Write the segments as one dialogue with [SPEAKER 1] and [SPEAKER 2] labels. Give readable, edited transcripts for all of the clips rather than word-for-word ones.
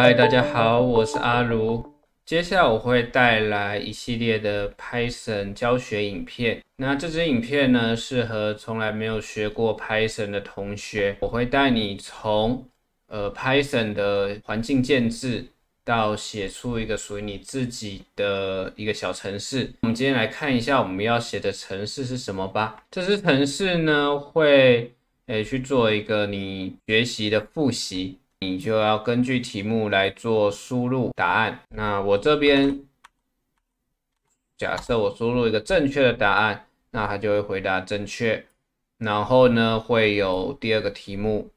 [SPEAKER 1] 嗨，大家好，我是阿如。接下来我会带来一系列的 Python 教学影片。那这支影片呢，适合从来没有学过 Python 的同学。我会带你从Python 的环境建制到写出一个属于你自己的一个小程式。我们今天来看一下我们要写的程式是什么吧。这支程式呢，会去做一个你学习的复习。你就要根据题目来做输入答案。那我这边假设我输入一个正确的答案，那它就会回答正确。然后呢，会有第二个题目，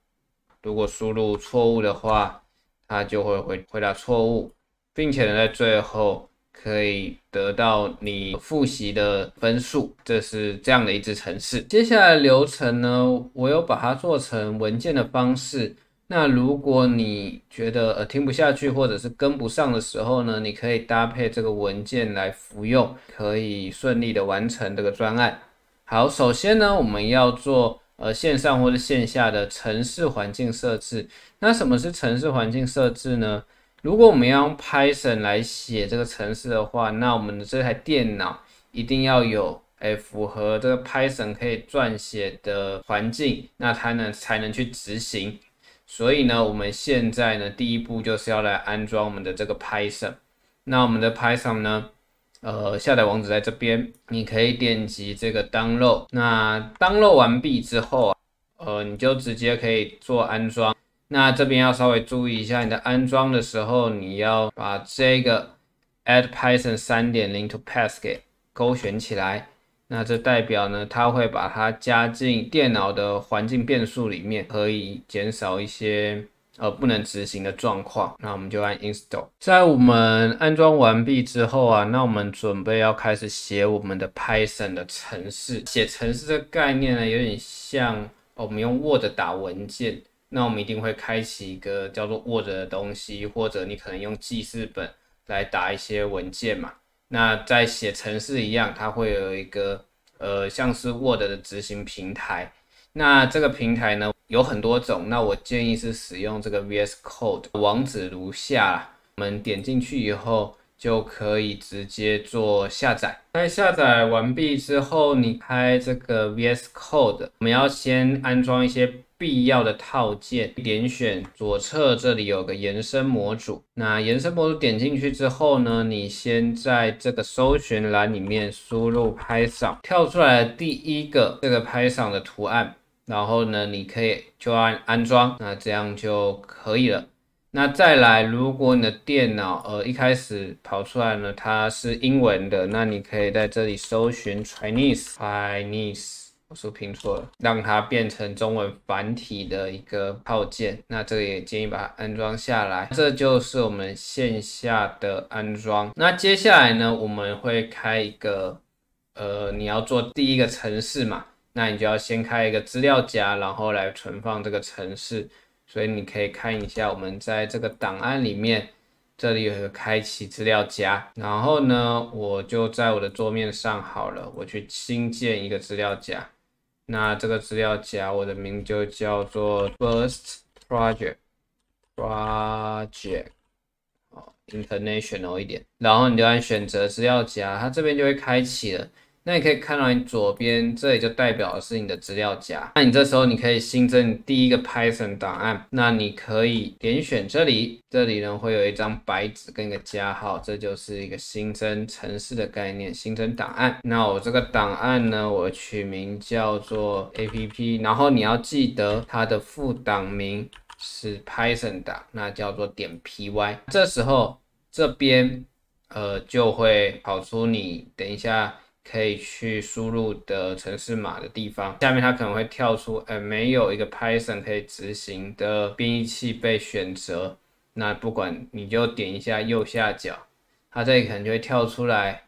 [SPEAKER 1] 如果输入错误的话，它就会回答错误，并且呢，在最后可以得到你复习的分数。这是这样的一支程式。接下来的流程呢，我有把它做成文件的方式。那如果你觉得听不下去或者是跟不上的时候呢，你可以搭配这个文件来服用，可以顺利的完成这个专案。好，首先呢，我们要做线上或者线下的程式环境设置。那什么是程式环境设置呢？如果我们要用 Python 来写这个程式的话，那我们的这台电脑一定要有符合这个 Python 可以撰写的环境，那它呢才能去执行。所以呢，我们现在呢，第一步就是要来安装我们的这个 Python。那我们的 Python 呢，下载网址在这边，你可以点击这个 download。那 download 完毕之后啊，你就直接可以做安装。那这边要稍微注意一下，你的安装的时候，你要把这个 add Python 3.0 to path 给勾选起来。那这代表呢，它会把它加进电脑的环境变数里面，可以减少一些不能执行的状况。那我们就按 install。在我们安装完毕之后啊，那我们准备要开始写我们的 Python 的程式。写程式这个概念呢，有点像我们用 Word 打文件。那我们一定会开启一个叫做 Word 的东西，或者你可能用记事本来打一些文件嘛。那在写程式一样，它会有一个像是 Word 的执行平台。那这个平台呢有很多种，那我建议是使用这个 VS Code。网址如下啦，我们点进去以后就可以直接做下载。在下载完毕之后，你开这个 VS Code， 我们要先安装一些必要的套件，点选左侧这里有个延伸模组。那延伸模组点进去之后呢，你先在这个搜寻栏里面输入 Python， 跳出来的第一个这个 Python 的图案，然后呢，你可以就按安装，那这样就可以了。那再来，如果你的电脑一开始跑出来呢，它是英文的，那你可以在这里搜寻 Chinese。我是不是拼错了？让它变成中文繁体的一个套件。那这个也建议把它安装下来。这就是我们线下的安装。那接下来呢，我们会开一个你要做第一个程式嘛，那你就要先开一个资料夹，然后来存放这个程式。所以你可以看一下，我们在这个档案里面，这里有一个开启资料夹，然后呢，我就在我的桌面上好了，我去新建一个资料夹。那这个资料夹我的名就叫做 First Project International 一点，然后你就按选择资料夹，它这边就会开启了。那你可以看到你左边这里就代表的是你的资料夹，那你这时候你可以新增第一个 Python 档案，那你可以点选这里，这里呢会有一张白纸跟一个加号，这就是一个新增程式的概念，新增档案。那我这个档案呢，我取名叫做 app， 然后你要记得它的副档名是 Python 档，那叫做.py。这时候这边就会跑出你等一下可以去输入的程式码的地方，下面它可能会跳出没有一个 Python 可以执行的编译器被选择。那不管你就点一下右下角，它这里可能就会跳出来，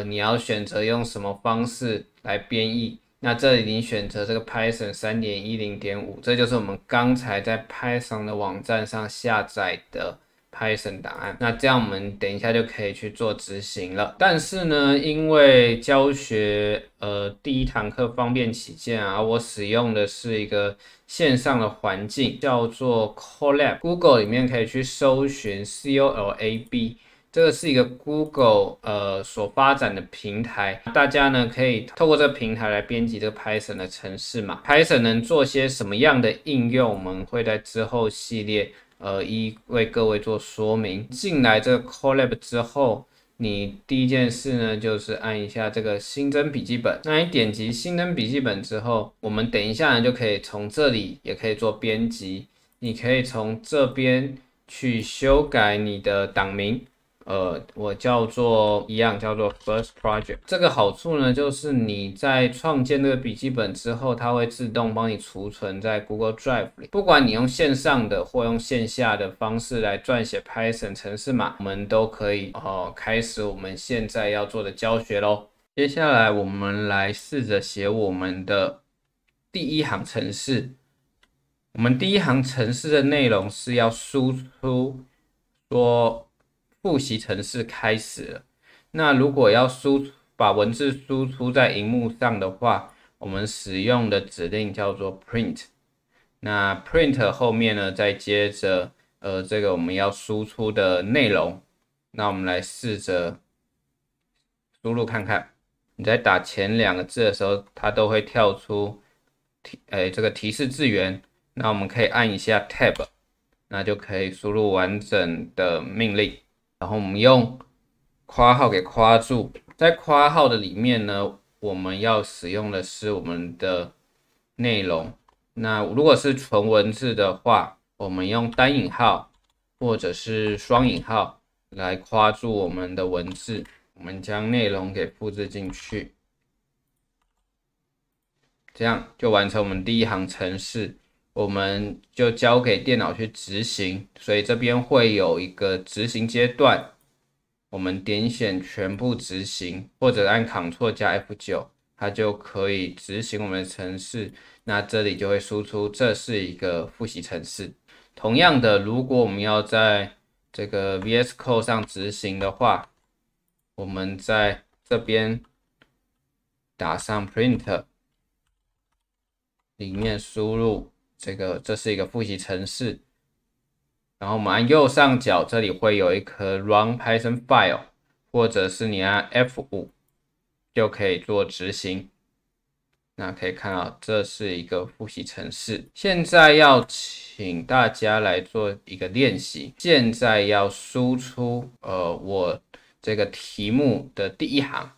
[SPEAKER 1] 你要选择用什么方式来编译。那这里你选择这个 Python 3.10.5，这就是我们刚才在 Python 的网站上下载的 Python 档案。那这样我们等一下就可以去做执行了。但是呢，因为教学第一堂课方便起见啊，我使用的是一个线上的环境，叫做 Colab。Google 里面可以去搜寻 COLAB。这个是一个 Google 所发展的平台，大家呢可以透过这个平台来编辑这个 Python 的程式码。Python 能做些什么样的应用，我们会在之后系列为各位做说明。进来这个 Colab 之后，你第一件事呢就是按一下这个新增笔记本。那你点击新增笔记本之后，我们等一下呢就可以从这里也可以做编辑。你可以从这边去修改你的档名。我叫做First Project。这个好处呢，就是你在创建这个笔记本之后，它会自动帮你储存在 Google Drive 里。不管你用线上的或用线下的方式来撰写 Python 程式码，我们都可以开始我们现在要做的教学咯。接下来我们来试着写我们的第一行程式。我们第一行程式的内容是要输出说复习程式开始了。那如果要把文字输出在荧幕上的话，我们使用的指令叫做 print。那 print 后面呢，再接着这个我们要输出的内容。那我们来试着输入看看。你在打前2个字的时候，它都会跳出这个提示字元。那我们可以按一下 Tab， 那就可以输入完整的命令。然后我们用括号给括住，在括号的里面呢，我们要使用的是我们的内容。那如果是纯文字的话，我们用单引号或者是双引号来括住我们的文字。我们将内容给复制进去，这样就完成我们第一行程式。我们就交给电脑去执行，所以这边会有一个执行阶段，我们点选全部执行，或者按 Ctrl 加 F9， 它就可以执行我们的程式。那这里就会输出这是一个复习程式。同样的，如果我们要在这个 VS Code 上执行的话，我们在这边打上 print， 里面输入这是一个复习程式，然后我们按右上角，这里会有一颗 Run Python File， 或者是你按 F5 就可以做执行。那可以看到这是一个复习程式。现在要请大家来做一个练习，现在要输出我这个题目的第一行，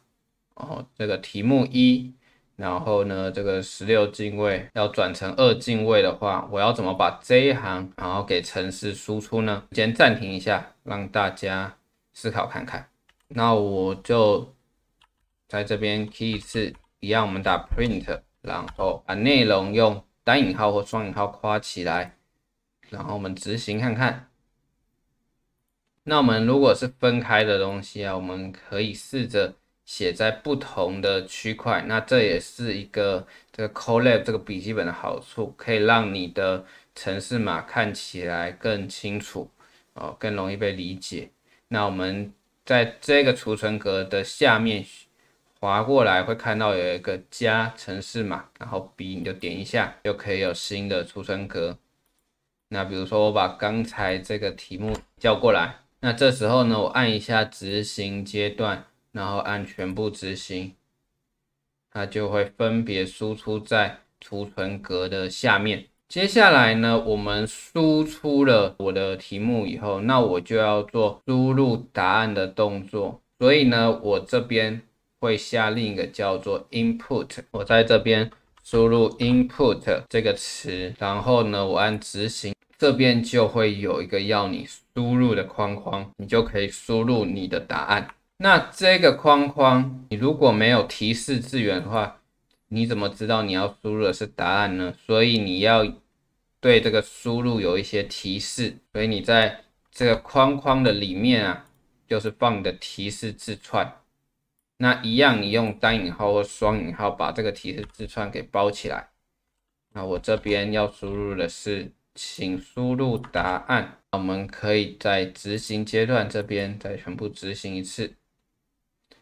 [SPEAKER 1] 这个题目1。然后呢，这个16进位要转成2进位的话，我要怎么把这一行然后给程式输出呢？先暂停一下，让大家思考看看。那我就在这边 key 一次，一样我们打 print， 然后把内容用单引号或双引号括起来，然后我们执行看看。那我们如果是分开的东西啊，我们可以试着写在不同的区块，那这也是一个这个 Colab 这个笔记本的好处，可以让你的程式码看起来更清楚，更容易被理解。那我们在这个储存格的下面滑过来，会看到有一个加程式码，然后 B 你就点一下，就可以有新的储存格。那比如说我把刚才这个题目叫过来，那这时候呢，我按一下执行阶段。然后按全部执行，它就会分别输出在储存格的下面。接下来呢，我们输出了我的题目以后，那我就要做输入答案的动作。所以呢，我这边会下另一个叫做 input， 我在这边输入 input 这个词，然后呢，我按执行，这边就会有一个要你输入的框框，你就可以输入你的答案。那这个框框，你如果没有提示字元的话，你怎么知道你要输入的是答案呢？所以你要对这个输入有一些提示，所以你在这个框框的里面啊，就是放你的提示字串。那一样，你用单引号或双引号把这个提示字串给包起来。那我这边要输入的是请输入答案。我们可以在执行阶段这边再全部执行一次，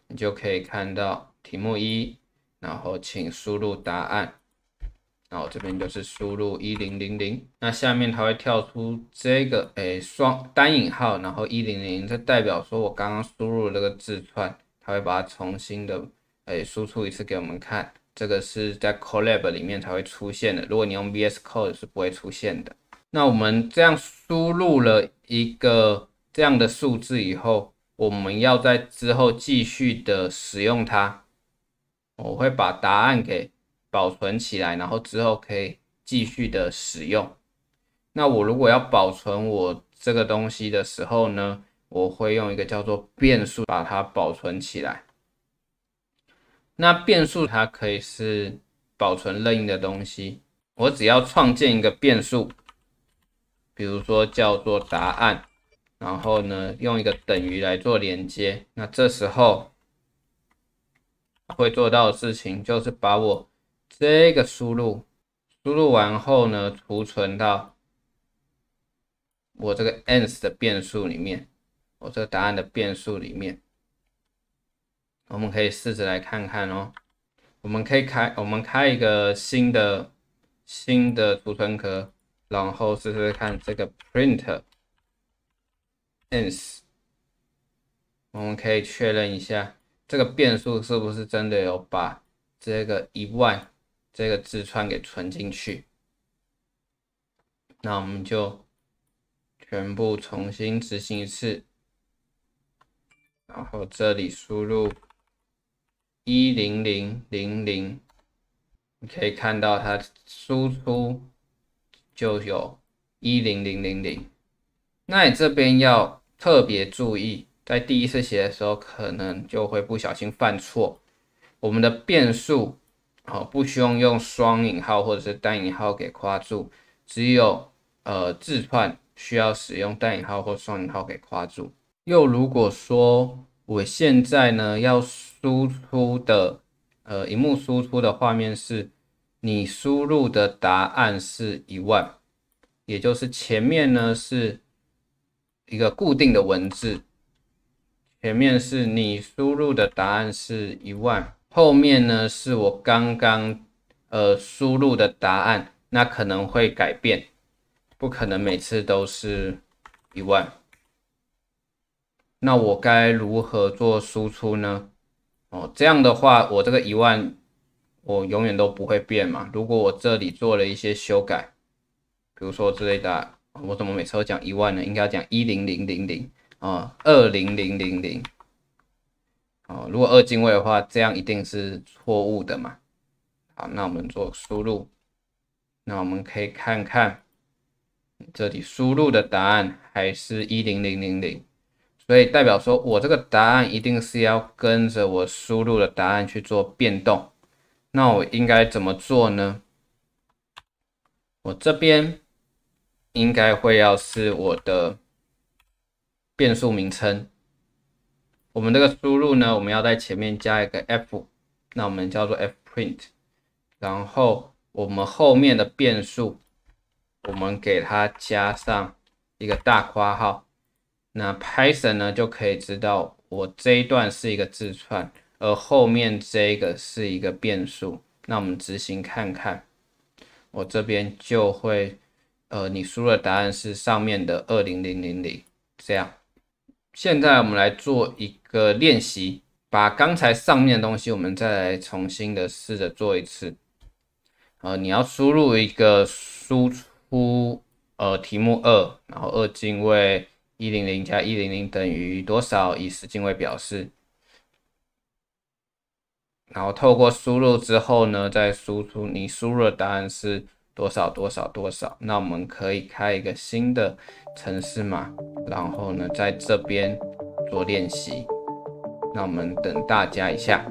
[SPEAKER 1] 你就可以看到题目1，然后请输入答案。然后这边就是输入1000，那下面它会跳出这个单引号，然后1000，这代表说我刚刚输入这个字串，它会把它重新的输出一次给我们看。这个是在 Colab 里面才会出现的，如果你用 VS Code 是不会出现的。那我们这样输入了一个这样的数字以后，我们要在之后继续的使用它，我会把答案给保存起来，然后之后可以继续的使用。那我如果要保存我这个东西的时候呢，我会用一个叫做变数把它保存起来。那变数它可以是保存任意的东西，我只要创建一个变数，比如说叫做答案，然后呢用一个等于来做连接，那这时候会做到的事情就是把我这个输入完后呢，储存到我这个 ans 的变数里面，我这个答案的变数里面。我们可以试着来看看哦。我们开一个新的储存壳，然后试试看这个 print ans， 我们可以确认一下这个变数是不是真的有把这个10000这个字串给存进去。那我们就全部重新执行一次，然后这里输入10000，你可以看到它输出就有10000。那你这边要特别注意，在第一次写的时候可能就会不小心犯错。我们的变数不需要用双引号或者是单引号给括住，只有字串需要使用单引号或双引号给括住。又如果说我现在呢要输出的萤幕输出的画面是你输入的答案是10000，也就是前面呢是一个固定的文字，前面是你输入的答案是10000，后面呢是我刚刚输入的答案，那可能会改变，不可能每次都是10000。那我该如何做输出呢？这样的话，我这个10000我永远都不会变嘛。如果我这里做了一些修改，比如说这里打，我怎么每次都讲10000呢？应该要讲1000020000。如果2进位的话，这样一定是错误的嘛。好，那我们做输入，那我们可以看看这里输入的答案还是10000。所以代表说我这个答案一定是要跟着我输入的答案去做变动。那我应该怎么做呢？我这边应该会要是我的变数名称。我们这个输入呢，我们要在前面加一个 f， 那我们叫做 fprint， 然后我们后面的变数，我们给它加上一个大括号。那 Python 呢就可以知道我这一段是一个字串，而后面这个是一个变数。那我们执行看看，我这边就会你输入的答案是上面的20000，这样。现在我们来做一个练习，把刚才上面的东西我们再来重新的试着做一次。你要输入一个输出题目2，然后2进位100加100等于多少，以10进位表示。然后透过输入之后呢，再输出你输入的答案是多少。那我们可以开一个新的程式码，然后呢在这边做练习。那我们等大家一下。